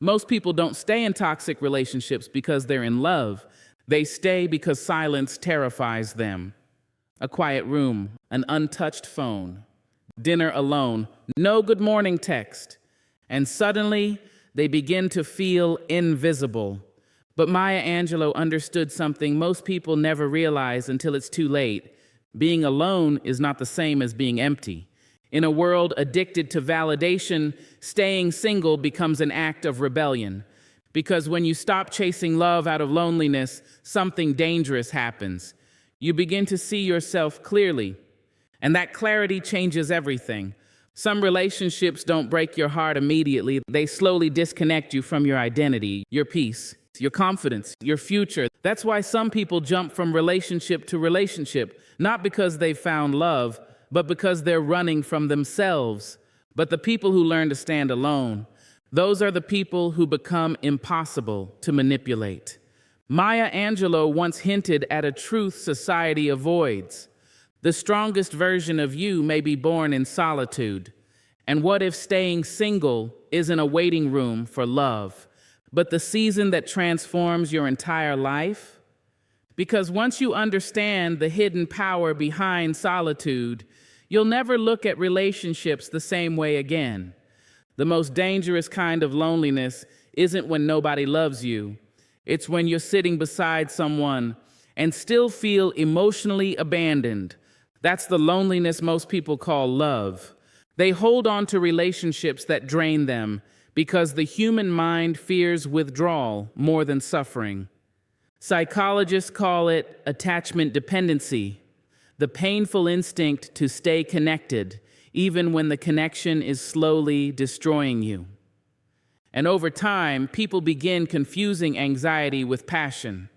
Most people don't stay in toxic relationships because they're in love. They stay because silence terrifies them. A quiet room, an untouched phone, dinner alone, no good morning text. And suddenly, they begin to feel invisible. But Maya Angelou understood something most people never realize until it's too late. Being alone is not the same as being empty. In a world addicted to validation, staying single becomes an act of rebellion. Because when you stop chasing love out of loneliness, something dangerous happens. You begin to see yourself clearly, and that clarity changes everything. Some relationships don't break your heart immediately. They slowly disconnect you from your identity, your peace, your confidence, your future. That's why some people jump from relationship to relationship, not because they've found love, but because they're running from themselves. But the people who learn to stand alone, those are the people who become impossible to manipulate. Maya Angelou once hinted at a truth society avoids. The strongest version of you may be born in solitude. And what if staying single isn't a waiting room for love, but the season that transforms your entire life? Because once you understand the hidden power behind solitude, you'll never look at relationships the same way again. The most dangerous kind of loneliness isn't when nobody loves you. It's when you're sitting beside someone and still feel emotionally abandoned. That's the loneliness most people call love. They hold on to relationships that drain them because the human mind fears withdrawal more than suffering. Psychologists call it attachment dependency, the painful instinct to stay connected, even when the connection is slowly destroying you. And over time, people begin confusing anxiety with passion,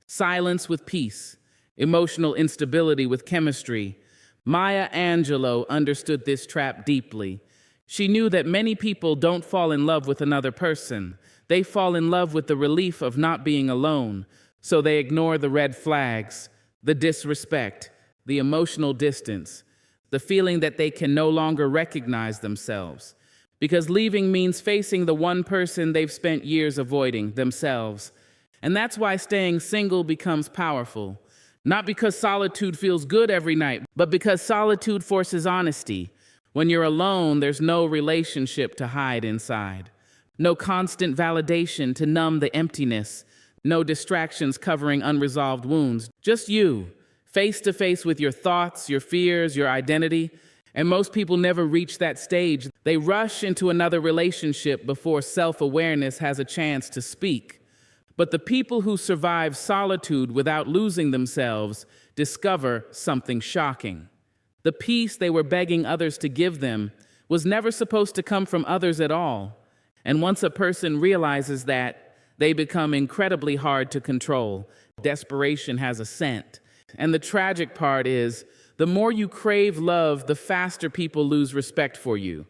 silence with peace, emotional instability with chemistry. Maya Angelou understood this trap deeply. She knew that many people don't fall in love with another person. They fall in love with the relief of not being alone, so they ignore the red flags, the disrespect, the emotional distance, the feeling that they can no longer recognize themselves. Because leaving means facing the one person they've spent years avoiding, themselves. And that's why staying single becomes powerful. Not because solitude feels good every night, but because solitude forces honesty. When you're alone, there's no relationship to hide inside. No constant validation to numb the emptiness. No distractions covering unresolved wounds. Just you, face to face with your thoughts, your fears, your identity. And most people never reach that stage. They rush into another relationship before self-awareness has a chance to speak. But the people who survive solitude without losing themselves discover something shocking. The peace they were begging others to give them was never supposed to come from others at all. And once a person realizes that, they become incredibly hard to control. Desperation has a scent. And the tragic part is, the more you crave love, the faster people lose respect for you.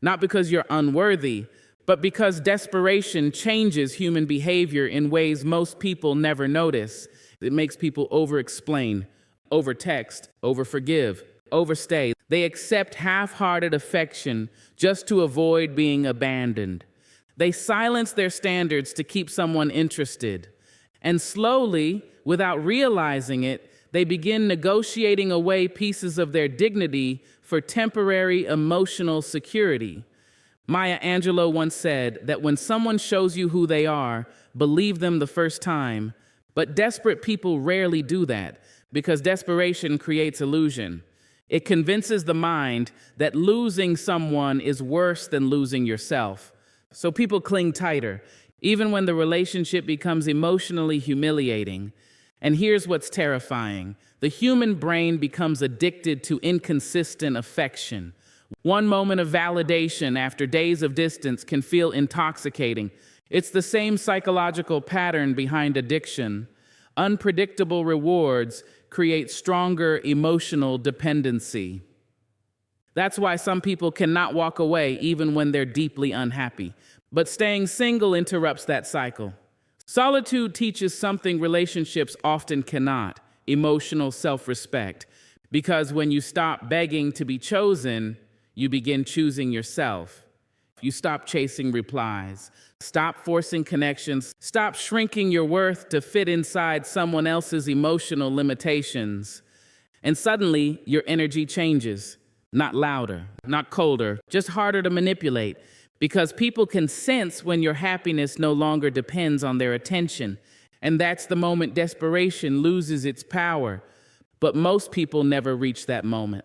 Not because you're unworthy, but because desperation changes human behavior in ways most people never notice. It makes people over-explain, over-text, over-forgive, overstay. They accept half-hearted affection just to avoid being abandoned. They silence their standards to keep someone interested. And slowly, without realizing it, they begin negotiating away pieces of their dignity for temporary emotional security. Maya Angelou once said that when someone shows you who they are, believe them the first time. But desperate people rarely do that because desperation creates illusion. It convinces the mind that losing someone is worse than losing yourself. So people cling tighter, even when the relationship becomes emotionally humiliating. And here's what's terrifying. The human brain becomes addicted to inconsistent affection. One moment of validation after days of distance can feel intoxicating. It's the same psychological pattern behind addiction. Unpredictable rewards create stronger emotional dependency. That's why some people cannot walk away even when they're deeply unhappy. But staying single interrupts that cycle. Solitude teaches something relationships often cannot: emotional self-respect. Because when you stop begging to be chosen, you begin choosing yourself. You stop chasing replies. Stop forcing connections. Stop shrinking your worth to fit inside someone else's emotional limitations. And suddenly, your energy changes. Not louder, not colder, just harder to manipulate. Because people can sense when your happiness no longer depends on their attention. And that's the moment desperation loses its power. But most people never reach that moment.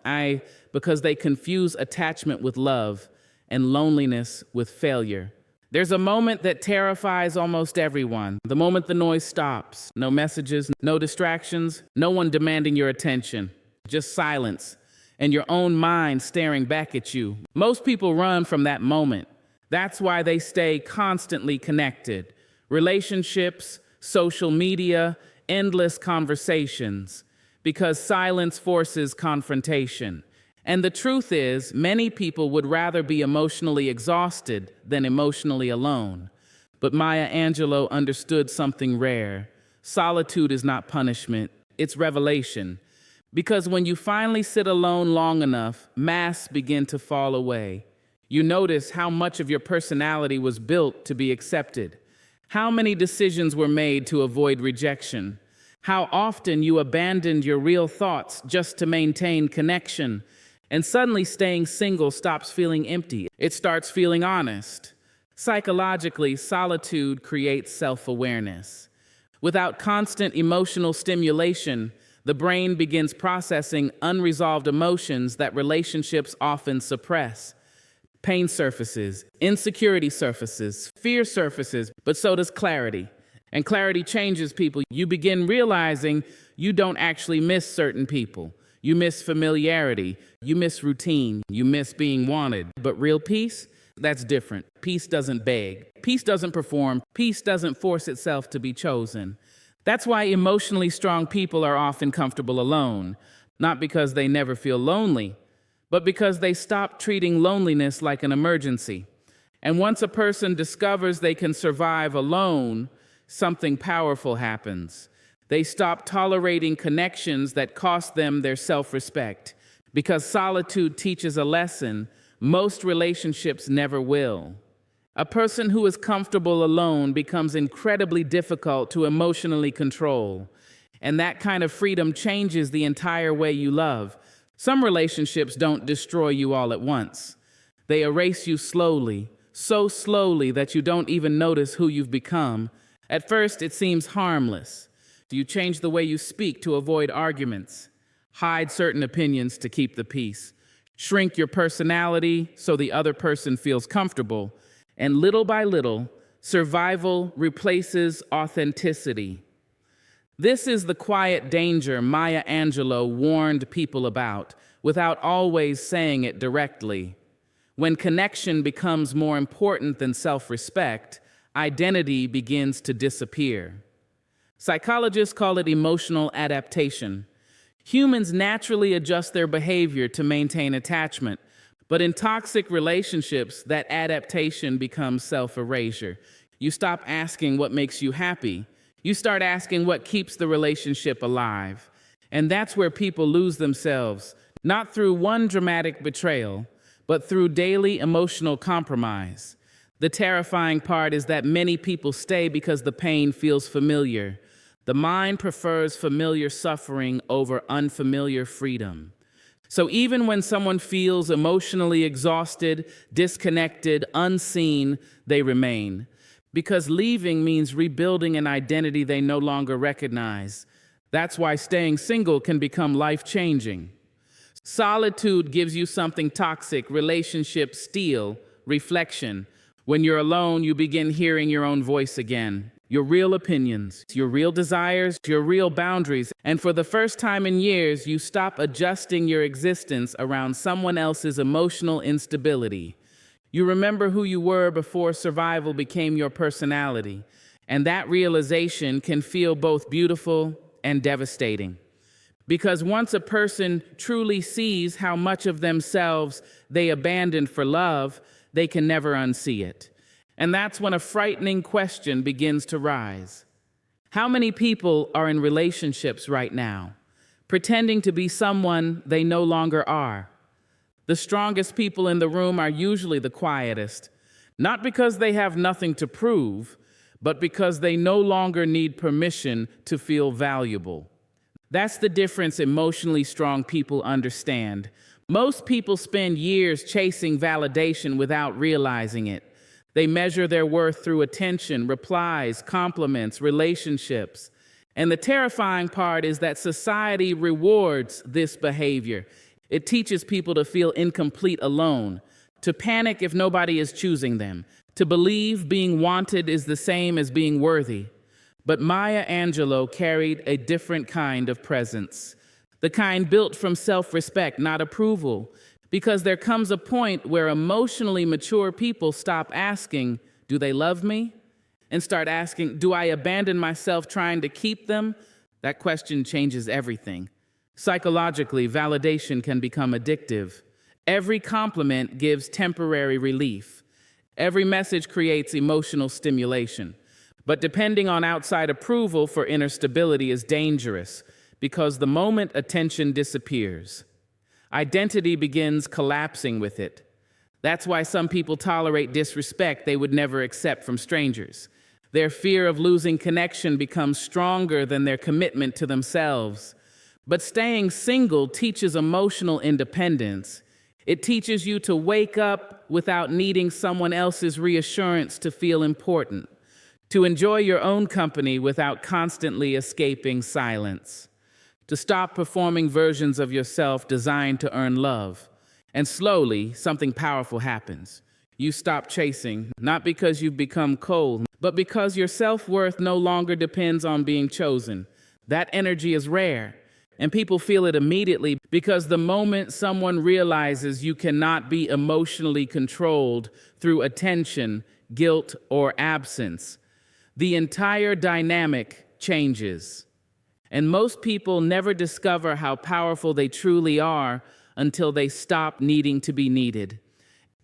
Because they confuse attachment with love and loneliness with failure. There's a moment that terrifies almost everyone. The moment the noise stops. No messages, no distractions, no one demanding your attention. Just silence and your own mind staring back at you. Most people run from that moment. That's why they stay constantly connected. Relationships, social media, endless conversations. Because silence forces confrontation. And the truth is, many people would rather be emotionally exhausted than emotionally alone. But Maya Angelou understood something rare. Solitude is not punishment, it's revelation. Because when you finally sit alone long enough, masks begin to fall away. You notice how much of your personality was built to be accepted. How many decisions were made to avoid rejection. How often you abandoned your real thoughts just to maintain connection. And suddenly staying single stops feeling empty. It starts feeling honest. Psychologically, solitude creates self-awareness. Without constant emotional stimulation, the brain begins processing unresolved emotions that relationships often suppress. Pain surfaces, insecurity surfaces, fear surfaces, but so does clarity. And clarity changes people. You begin realizing you don't actually miss certain people. You miss familiarity, you miss routine, you miss being wanted. But real peace, that's different. Peace doesn't beg, peace doesn't perform, peace doesn't force itself to be chosen. That's why emotionally strong people are often comfortable alone, not because they never feel lonely, but because they stop treating loneliness like an emergency. And once a person discovers they can survive alone, something powerful happens. They stop tolerating connections that cost them their self-respect. Because solitude teaches a lesson most relationships never will. A person who is comfortable alone becomes incredibly difficult to emotionally control. And that kind of freedom changes the entire way you love. Some relationships don't destroy you all at once. They erase you slowly, so slowly that you don't even notice who you've become. At first, it seems harmless. You change the way you speak to avoid arguments, hide certain opinions to keep the peace, shrink your personality so the other person feels comfortable, and little by little, survival replaces authenticity. This is the quiet danger Maya Angelou warned people about, without always saying it directly. When connection becomes more important than self-respect, identity begins to disappear. Psychologists call it emotional adaptation. Humans naturally adjust their behavior to maintain attachment, but in toxic relationships, that adaptation becomes self-erasure. You stop asking what makes you happy. You start asking what keeps the relationship alive. And that's where people lose themselves, not through one dramatic betrayal, but through daily emotional compromise. The terrifying part is that many people stay because the pain feels familiar. The mind prefers familiar suffering over unfamiliar freedom. So even when someone feels emotionally exhausted, disconnected, unseen, they remain. Because leaving means rebuilding an identity they no longer recognize. That's why staying single can become life-changing. Solitude gives you something toxic relationships steal: reflection. When you're alone, you begin hearing your own voice again. Your real opinions, your real desires, your real boundaries. And for the first time in years, you stop adjusting your existence around someone else's emotional instability. You remember who you were before survival became your personality. And that realization can feel both beautiful and devastating. Because once a person truly sees how much of themselves they abandoned for love, they can never unsee it. And that's when a frightening question begins to rise. How many people are in relationships right now, pretending to be someone they no longer are? The strongest people in the room are usually the quietest. not because they have nothing to prove, but because they no longer need permission to feel valuable. That's the difference emotionally strong people understand. Most people spend years chasing validation without realizing it. They measure their worth through attention, replies, compliments, relationships. And the terrifying part is that society rewards this behavior. It teaches people to feel incomplete alone, to panic if nobody is choosing them, to believe being wanted is the same as being worthy. But Maya Angelou carried a different kind of presence, the kind built from self-respect, not approval, because there comes a point where emotionally mature people stop asking, "Do they love me?" and start asking, "Do I abandon myself trying to keep them?" That question changes everything. Psychologically, validation can become addictive. Every compliment gives temporary relief. Every message creates emotional stimulation. But depending on outside approval for inner stability is dangerous, because the moment attention disappears, identity begins collapsing with it. That's why some people tolerate disrespect they would never accept from strangers. Their fear of losing connection becomes stronger than their commitment to themselves. But staying single teaches emotional independence. It teaches you to wake up without needing someone else's reassurance to feel important, to enjoy your own company without constantly escaping silence, to stop performing versions of yourself designed to earn love. And slowly, something powerful happens. You stop chasing, not because you've become cold, but because your self-worth no longer depends on being chosen. That energy is rare, and people feel it immediately, because the moment someone realizes you cannot be emotionally controlled through attention, guilt, or absence, the entire dynamic changes. And most people never discover how powerful they truly are until they stop needing to be needed.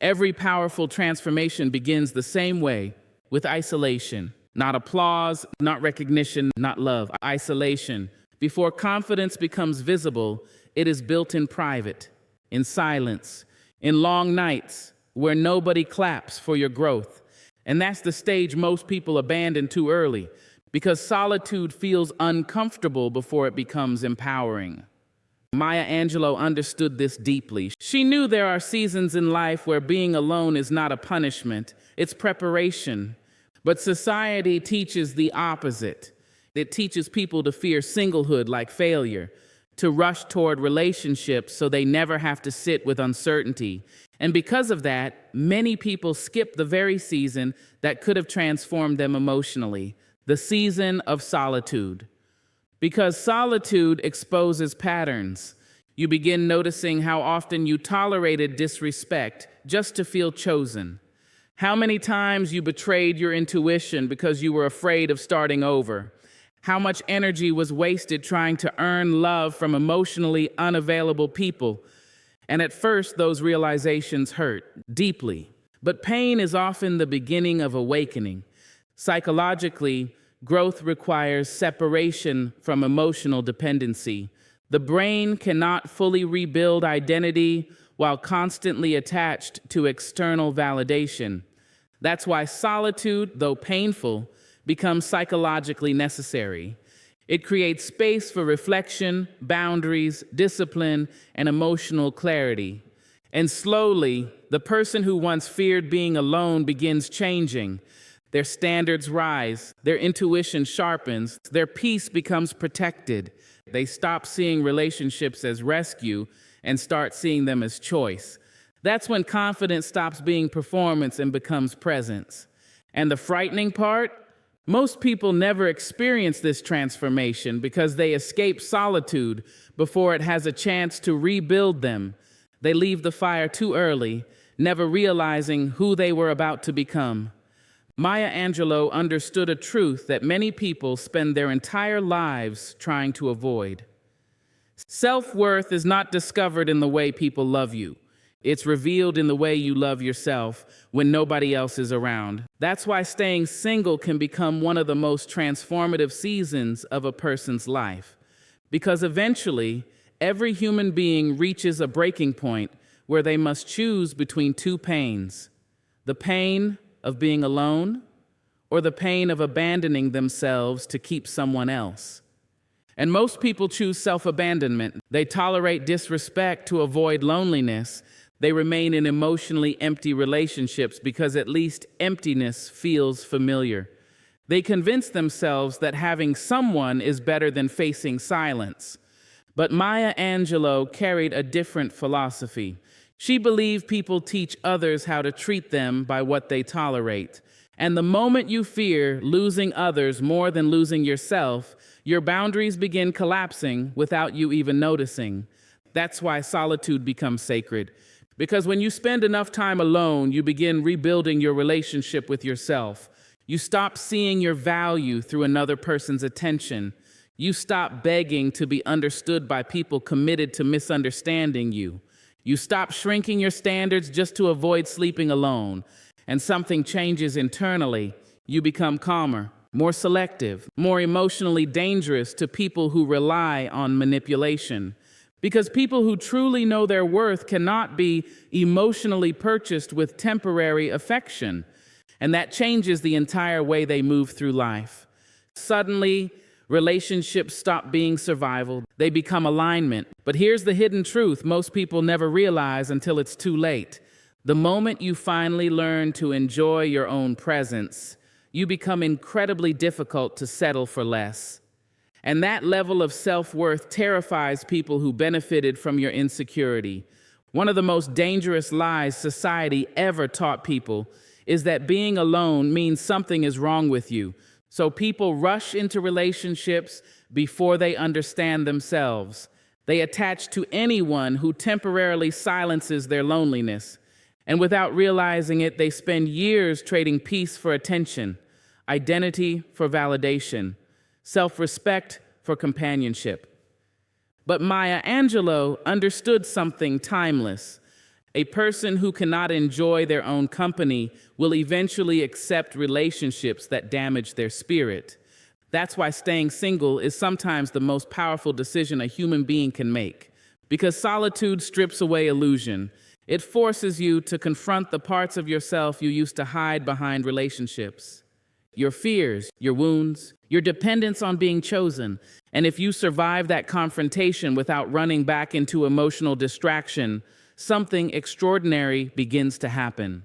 Every powerful transformation begins the same way, with isolation. Not applause, not recognition, not love. Isolation. Before confidence becomes visible, it is built in private, in silence, in long nights where nobody claps for your growth. And that's the stage most people abandon too early, because solitude feels uncomfortable before it becomes empowering. Maya Angelou understood this deeply. She knew there are seasons in life where being alone is not a punishment, it's preparation. But society teaches the opposite. It teaches people to fear singlehood like failure, to rush toward relationships so they never have to sit with uncertainty. And because of that, many people skip the very season that could have transformed them emotionally, the season of solitude. Because solitude exposes patterns. You begin noticing how often you tolerated disrespect just to feel chosen. How many times you betrayed your intuition because you were afraid of starting over. How much energy was wasted trying to earn love from emotionally unavailable people. And at first, those realizations hurt deeply. But pain is often the beginning of awakening. Psychologically, growth requires separation from emotional dependency. The brain cannot fully rebuild identity while constantly attached to external validation. That's why solitude, though painful, becomes psychologically necessary. It creates space for reflection, boundaries, discipline, and emotional clarity. And slowly, the person who once feared being alone begins changing. Their standards rise, their intuition sharpens, their peace becomes protected. They stop seeing relationships as rescue and start seeing them as choice. That's when confidence stops being performance and becomes presence. And the frightening part? Most people never experience this transformation because they escape solitude before it has a chance to rebuild them. They leave the fire too early, never realizing who they were about to become. Maya Angelou understood a truth that many people spend their entire lives trying to avoid. Self-worth is not discovered in the way people love you. It's revealed in the way you love yourself when nobody else is around. That's why staying single can become one of the most transformative seasons of a person's life. Because eventually, every human being reaches a breaking point where they must choose between two pains: the pain of being alone or the pain of abandoning themselves to keep someone else? And most people choose self-abandonment. They tolerate disrespect to avoid loneliness. They remain in emotionally empty relationships because at least emptiness feels familiar. They convince themselves that having someone is better than facing silence. But Maya Angelou carried a different philosophy. She believed people teach others how to treat them by what they tolerate. And the moment you fear losing others more than losing yourself, your boundaries begin collapsing without you even noticing. That's why solitude becomes sacred. Because when you spend enough time alone, you begin rebuilding your relationship with yourself. You stop seeing your value through another person's attention. You stop begging to be understood by people committed to misunderstanding you. You stop shrinking your standards just to avoid sleeping alone. And something changes internally. You become calmer, more selective, more emotionally dangerous to people who rely on manipulation. Because people who truly know their worth cannot be emotionally purchased with temporary affection. And that changes the entire way they move through life. Suddenly, relationships stop being survival. They become alignment. But here's the hidden truth most people never realize until it's too late. The moment you finally learn to enjoy your own presence, you become incredibly difficult to settle for less. And that level of self-worth terrifies people who benefited from your insecurity. One of the most dangerous lies society ever taught people is that being alone means something is wrong with you. So people rush into relationships before they understand themselves. They attach to anyone who temporarily silences their loneliness. And without realizing it, they spend years trading peace for attention, identity for validation, self-respect for companionship. But Maya Angelou understood something timeless. A person who cannot enjoy their own company will eventually accept relationships that damage their spirit. That's why staying single is sometimes the most powerful decision a human being can make. Because solitude strips away illusion. It forces you to confront the parts of yourself you used to hide behind relationships. Your fears, your wounds, your dependence on being chosen. And if you survive that confrontation without running back into emotional distraction, something extraordinary begins to happen.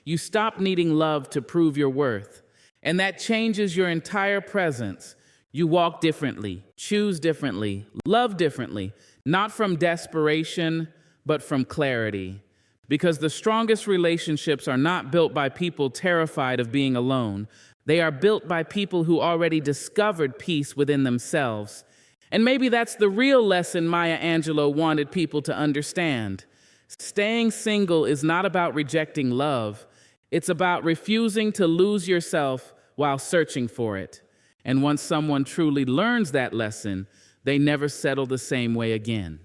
You stop needing love to prove your worth, and that changes your entire presence. You walk differently, choose differently, love differently, not from desperation, but from clarity. Because the strongest relationships are not built by people terrified of being alone. They are built by people who already discovered peace within themselves. And maybe that's the real lesson Maya Angelou wanted people to understand. Staying single is not about rejecting love. It's about refusing to lose yourself while searching for it. And once someone truly learns that lesson, they never settle the same way again.